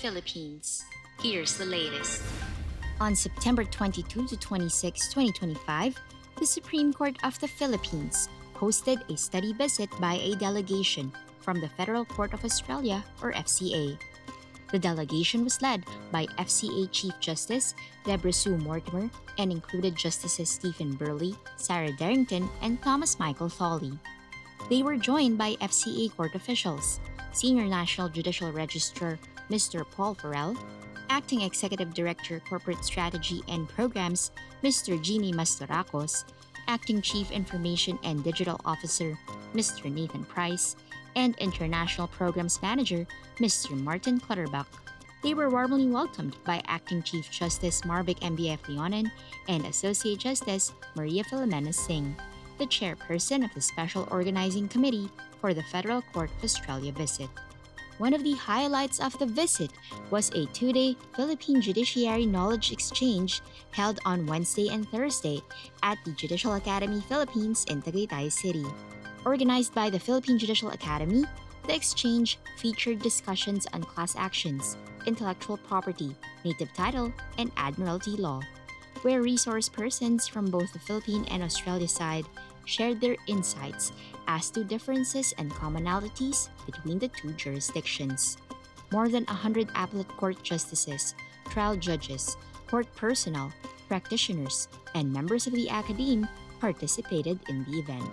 Philippines. Here's the latest. On September 22 to 26, 2025, the Supreme Court of the Philippines hosted a study visit by a delegation from the Federal Court of Australia, or FCA. The delegation was led by FCA Chief Justice Deborah Sue Mortimer and included Justices Stephen Burley, Sarah Darrington, and Thomas Michael Thawley. They were joined by FCA court officials, Senior National Judicial Registrar Mr. Paul Farrell, Acting Executive Director Corporate Strategy and Programs Mr. Jimmy Mastorakos, Acting Chief Information and Digital Officer Mr. Nathan Price, and International Programs Manager Mr. Martin Clutterbuck. They were warmly welcomed by Acting Chief Justice Marvic MBF Leonin and Associate Justice Maria Filomena Singh, the chairperson of the Special Organizing Committee for the Federal Court of Australia visit. One of the highlights of the visit was a two-day Philippine Judiciary Knowledge Exchange held on Wednesday and Thursday at the Judicial Academy Philippines in Tagaytay City. Organized by the Philippine Judicial Academy, the exchange featured discussions on class actions, intellectual property, native title, and admiralty law, where resource persons from both the Philippine and Australia side shared their insights as to differences and commonalities between the two jurisdictions. More than 100 appellate court justices, trial judges, court personnel, practitioners, and members of the academe participated in the event,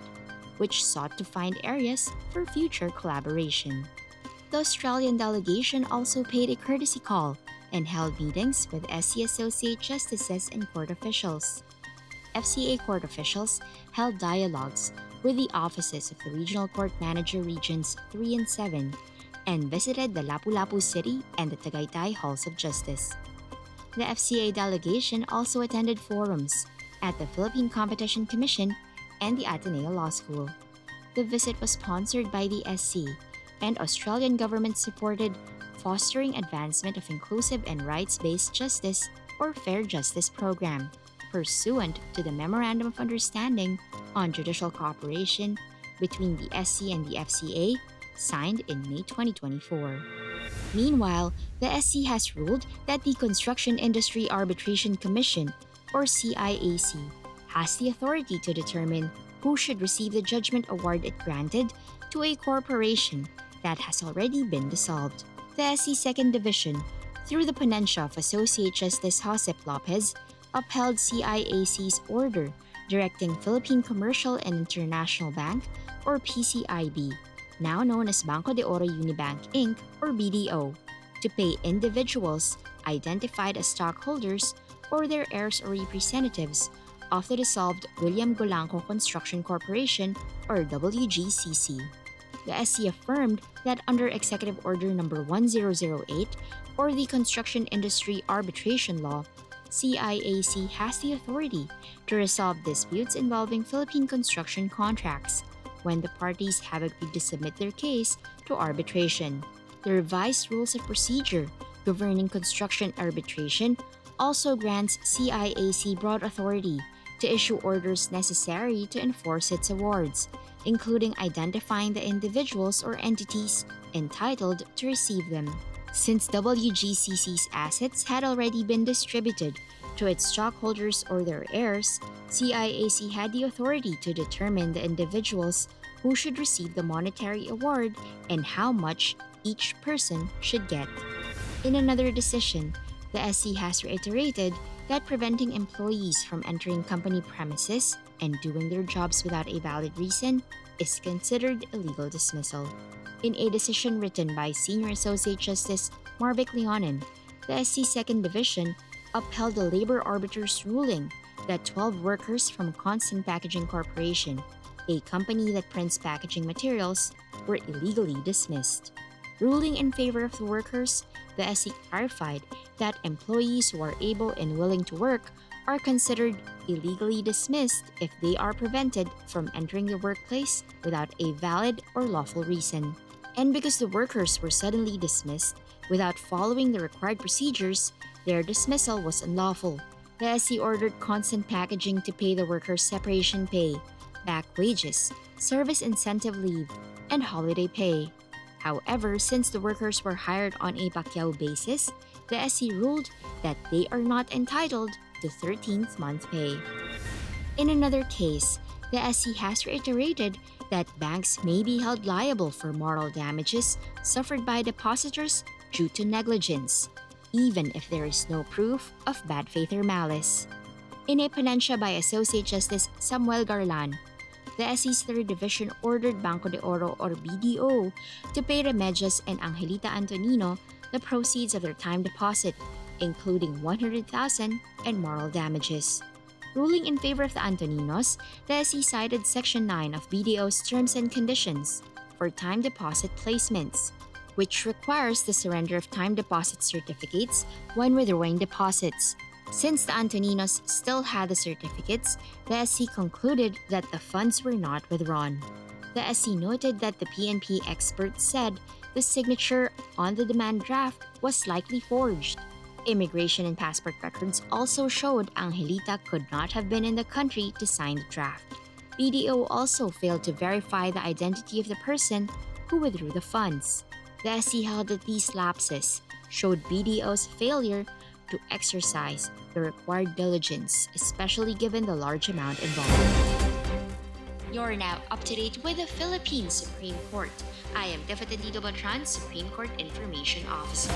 which sought to find areas for future collaboration. The Australian delegation also paid a courtesy call and held meetings with SC Associate Justices and court officials. FCA court officials held dialogues with the offices of the Regional Court Manager Regions 3 and 7 and visited the Lapu-Lapu City and the Tagaytay Halls of Justice. The FCA delegation also attended forums at the Philippine Competition Commission and the Ateneo Law School. The visit was sponsored by the SC, and Australian government supported Fostering Advancement of Inclusive and Rights-Based Justice or Fair Justice program, pursuant to the Memorandum of Understanding on Judicial Cooperation between the SC and the FCA, signed in May 2024. Meanwhile, the SC has ruled that the Construction Industry Arbitration Commission, or CIAC, has the authority to determine who should receive the judgment award it granted to a corporation that has already been dissolved. The SC Second Division, through the Ponencia of Associate Justice Josep Lopez, upheld CIAC's order directing Philippine Commercial and International Bank, or PCIB, now known as Banco de Oro Unibank Inc., or BDO, to pay individuals identified as stockholders or their heirs or representatives of the dissolved William Golanco Construction Corporation, or WGCC. The SC affirmed that under Executive Order No. 1008, or the Construction Industry Arbitration Law, CIAC has the authority to resolve disputes involving Philippine construction contracts when the parties have agreed to submit their case to arbitration. The revised rules of procedure governing construction arbitration also grants CIAC broad authority to issue orders necessary to enforce its awards, including identifying the individuals or entities entitled to receive them. Since WGCC's assets had already been distributed to its stockholders or their heirs, CIAC had the authority to determine the individuals who should receive the monetary award and how much each person should get. In another decision, the SC has reiterated that preventing employees from entering company premises and doing their jobs without a valid reason is considered illegal dismissal. In a decision written by Senior Associate Justice Marvic Leonin, the SC Second Division upheld the labor arbitrator's ruling that 12 workers from Constant Packaging Corporation, a company that prints packaging materials, were illegally dismissed. Ruling in favor of the workers, the SC clarified that employees who are able and willing to work are considered illegally dismissed if they are prevented from entering the workplace without a valid or lawful reason. And because the workers were suddenly dismissed without following the required procedures, their dismissal was unlawful. The SC ordered Constant Packaging to pay the workers separation pay, back wages, service incentive leave, and holiday pay. However, since the workers were hired on a Pacquiao basis, the SC ruled that they are not entitled to 13th month pay. In another case, the SC has reiterated that banks may be held liable for moral damages suffered by depositors due to negligence, even if there is no proof of bad faith or malice. In a ponencia by Associate Justice Samuel Garlan, the SC's 3rd Division ordered Banco de Oro or BDO to pay Remedios and Angelita Antonino the proceeds of their time deposit, including 100,000 and moral damages. Ruling in favor of the Antoninos, the SC cited Section 9 of BDO's Terms and Conditions for time deposit placements, which requires the surrender of time deposit certificates when withdrawing deposits. Since the Antoninos still had the certificates, the SC concluded that the funds were not withdrawn. The SC noted that the PNP expert said the signature on the demand draft was likely forged. Immigration and passport records also showed Angelita could not have been in the country to sign the draft. BDO also failed to verify the identity of the person who withdrew the funds. The SC held that these lapses showed BDO's failure to exercise the required diligence, especially given the large amount involved. You're now up to date with the Philippine Supreme Court. I am Tiffany Batran, Supreme Court Information Officer.